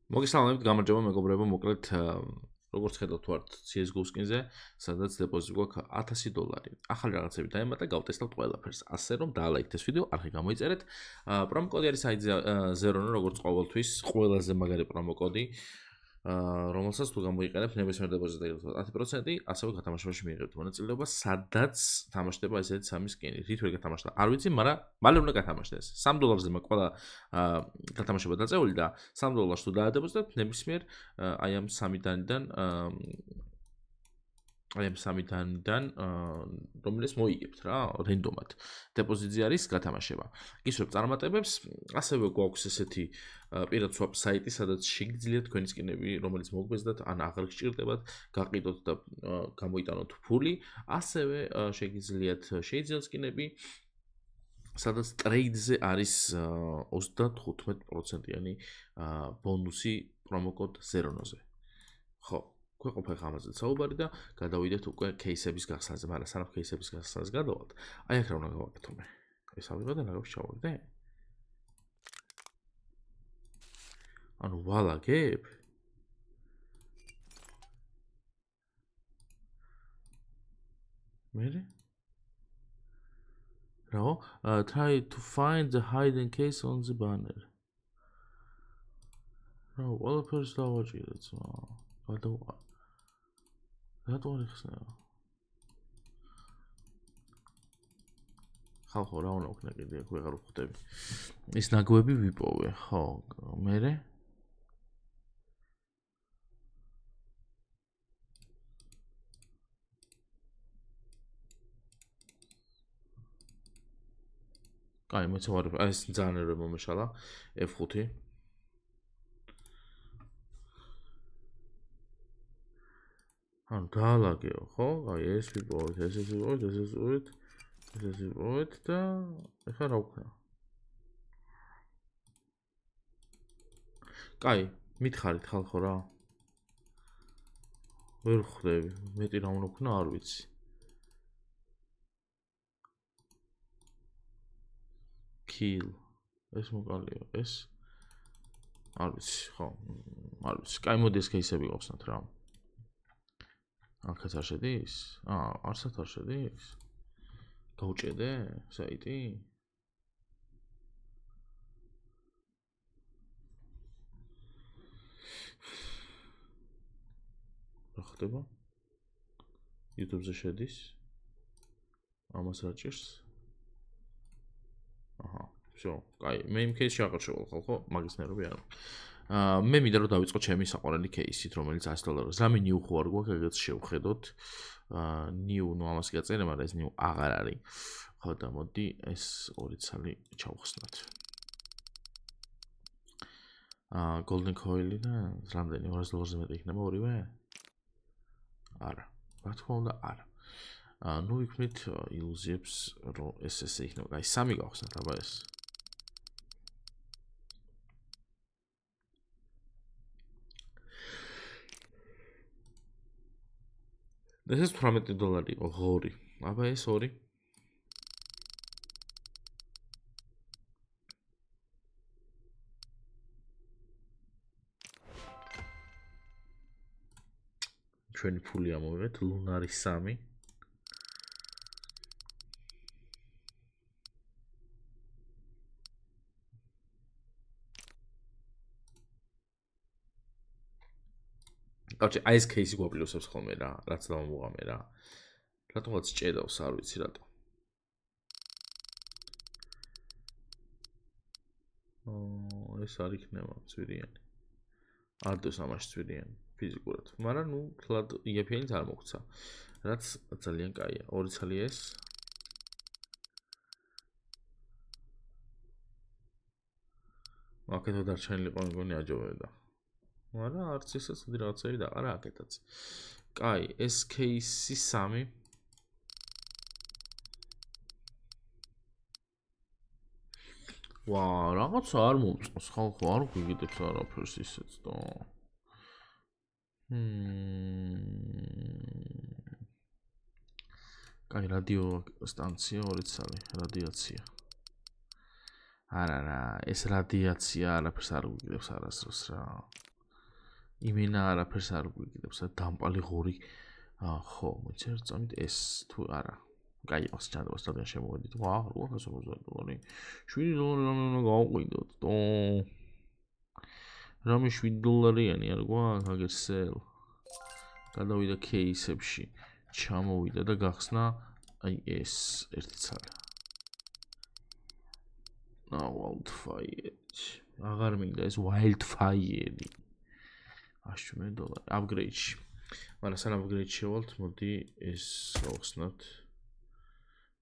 მოგესალმებით, გამარჯობა მეგობრებო, მოკლედ როგორც ხედავთ ვართ CS:GO skin-ზე, სადაც დეპოზიტი გვაქვს $1000. ახალი რაღაცები დაემატა, გავტესტავთ ყველაფერს. ასე რომ დაალაიქეთ ეს ვიდეო, არხი გამოიწერეთ. პრომოკოდი არის საიტზე Zerono, როგორც ყოველთვის, ყველაზე მაგარი პრომოკოდი. რომელსაც თუ გამოიყენებთ ნებისმიერ დეპოზიტზე 10%, ასევე გათამაშებაში მიიღებთ მონაწილეობა, სადაც თამაშდება ესეთი სამი სკინი. რით ვერ გათამაშდა? არ ვიცი, მაგრამ მალე უნდა გათამაშდეს. $3 მაქვს ყველა გათამაშება დაწეული და $3 თუ დაადეპოზიტებთ ნებისმიერ აი ამ სამი დანიდან რომელიც მოიგებთ რა, რენდომად. დეპოზიტზე არის გათამაშება. გისურვებთ წარმატებებს, ასევე გვაქვს ესეთი პირად swap საიტი, სადაც შეგიძლიათ თქვენი სკინები, რომელიც მოგბეზდათ, ან აღარ გჭირდებათ, გაყიდოთ და გამოიტანოთ ფული, ასევე შეგიძლიათ სკინები, სადაც ტრეიდზე არის 35%-იანი ბონუსი პრომოკოდ Zerono-ზე. ხო, გვეყოფა ხა ამაზე საუბარი და გადავიდეთ უკვე кейსების გახსნაზე, მაგრამ სანამ кейსების გახსნაზე გადავალთ, აი აქ რა უნდა გავაკეთო მე? ეს ავიღო და რაღაც ჩავაგდე? ანუ ვალაგებ? მერე? რა? Try to find the hidden case on the banner. რა, ყველაფერს დავაჭირეთ, გადავა. რატო არ იხსნება? ხალხო, რა უნდა ვქნა კიდე, აქ ვეღარ ვხვდები. ის ნაგვები ვიპოვე, ხო, მერე? კაი, მეც ვარ, ეს ძალიან ერე მომეშალა, F5. ანუ დაალაგეო, ხო? აი ეს ვიპოვეთ, ესეც ვიპოვეთ, ესეც ვიპოვეთ, ესეც ვიპოვეთ და ეხლა რა ვქნა? კაი, მითხარით ხალხო რა. ვერ ხვდები, მეტი რა უნდა ვქნა, არ ვიცი. Kill. ეს მოკალეო, ეს არ ვიცი, ხო, არ ვიცი. კაი, მოდი ეს кейსები გავხსნათ რა. აქაც არ შედის? არცად არ შედის? გავჭედე საიტი? რა ხდება? YouTube-ზე შედის? ამას რა ჭირს? აჰა, всё, კაი, მე იმ кейსში აღარ შევალ ხალხო, მაგის ნერვები არა. მე მინდა რომ დავიწყო ჩემი საყვარელი кейსით, რომელიც $100. რამე new ხო არ გვაქვს, ეგეც შევხედოთ. new, ნუ ამას გაწერე, მაგრამ ეს new აღარ არის. ხო და მოდი ეს ორი ცალი ჩავხსნათ. golden coil-ი და რამდენი $200-ზე მეტი იქნება ორივე? არა. რა თქმა უნდა, არა. ნუ ვიქნით ილუზიებს, რომ ეს ესე იქნება. აი, 3 გავხსნათ, აბა ეს. ეს $18 იყო, ღორი. აბა ეს 2. ჩვენი ფული ამოვიღეთ, ლუნარი 3. კაჭი, აი ეს кейსი გვაპლუსებს ხოლმე რა, რაც დავამოღამე რა. რატომაც ჭედავს, არ ვიცი რატო. ეს არ იქნება წვირიანი. არ დოს ამაში წვირიანი ფიზიკურად. მაგრამ ნუ თლად იაფიანიც არ მოგცა. რაც ძალიან კაია. 2 ცალი ეს. აქეთო დარჩენილიყო მეგონი აჯობებდა. მაგრამ არც ისეც დიდი რაღაცები დაყარა აქეთაც. კაი, ეს кейსი 3. ვა, რაღაცა არ მომწონს, ხალხო, არ გვიგიდებს არაფერს ისეც და. კაი, რადიო სტანცია 2 ცალი, რადიაცია. არა, ეს რადიაცია არაფერს არ გვიგიდებს არასდროს რა. იმენა არაფერს არ გვიგდებს, დამპალი ღორი. ხო, მოიცერ წამით ეს თუ არა. გაიოს ჩანდოს და შემოვედით. ვა, 850 $7 უნდა გავყიდოთ. თო. რამე $7-იანი არ გვაქვს აგერ სელ. გადავიდა кейსებში, ჩამოვიდა და გახსნა აი ეს ერთი ცალი. Wildfire. აღარ მინდა ეს Wildfire-ი. $10 upgrade-ში. მაგრამ სანამ upgrade შევალთ, მოდი ეს გავხსნათ.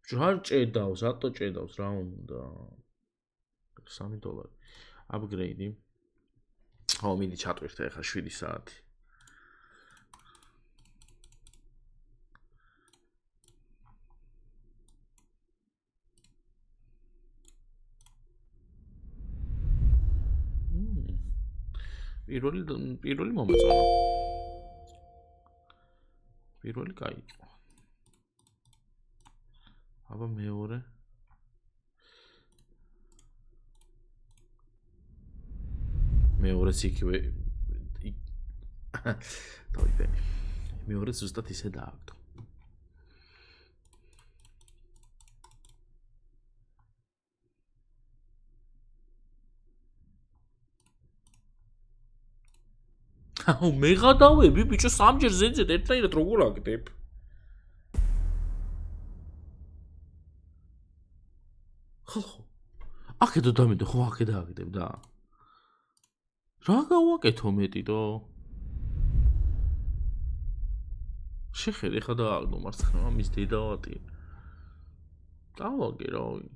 ჯერ ჭედავს, რატო ჭედავს რა უნდა? $3. upgrade-ი. ხო, მინდი ჩატვირთე ახლა 7 საათი. პირველი მომეწონა. პირველი კაი. აბა მეორე. მეორეც იქივე დავიბენი. მეორე ზუსტად ისე დააგდო. აუ მე გადავები ბიჭო სამჯერ ზედზე ერთნაირად როგორ აგდებ? ხო. აქედო დამედო ხო აქე დააგდებ და. რა გავაკეთო მეტიდო? შეხედე ხა დააგდო მარცხნა მის დედავატი. დავაგე რავი.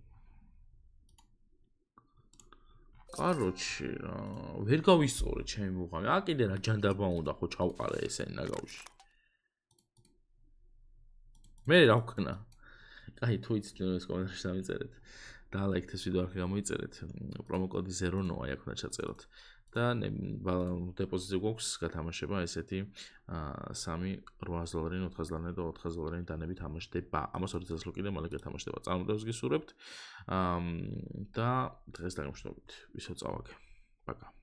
კაროჩი რა, ვერ გავისწორე ჩემი მუღამი. კიდე რა ჯანდაბა უნდა ხო ჩავყარე ესენი ნაგავში. მე რა ვქნა? კაი, თუ იცით ეს კომენტარში დამიწერეთ. და ლაიქთ ეს ვიდეო ახლა გამოიწერეთ. პრომოკოდი 0no აი აქ უნდა ჩაწეროთ. და დეპოზიტზე გვაქვს გათამაშება ესეთი $3 $800 და $400 დანები თამაშდება. ამას 2000 ლუკი და მალე გათამაშდება. წარმატებას გისურვებთ. და დღეს დაგემშვიდობით. ვისო წავაგე. პაკა.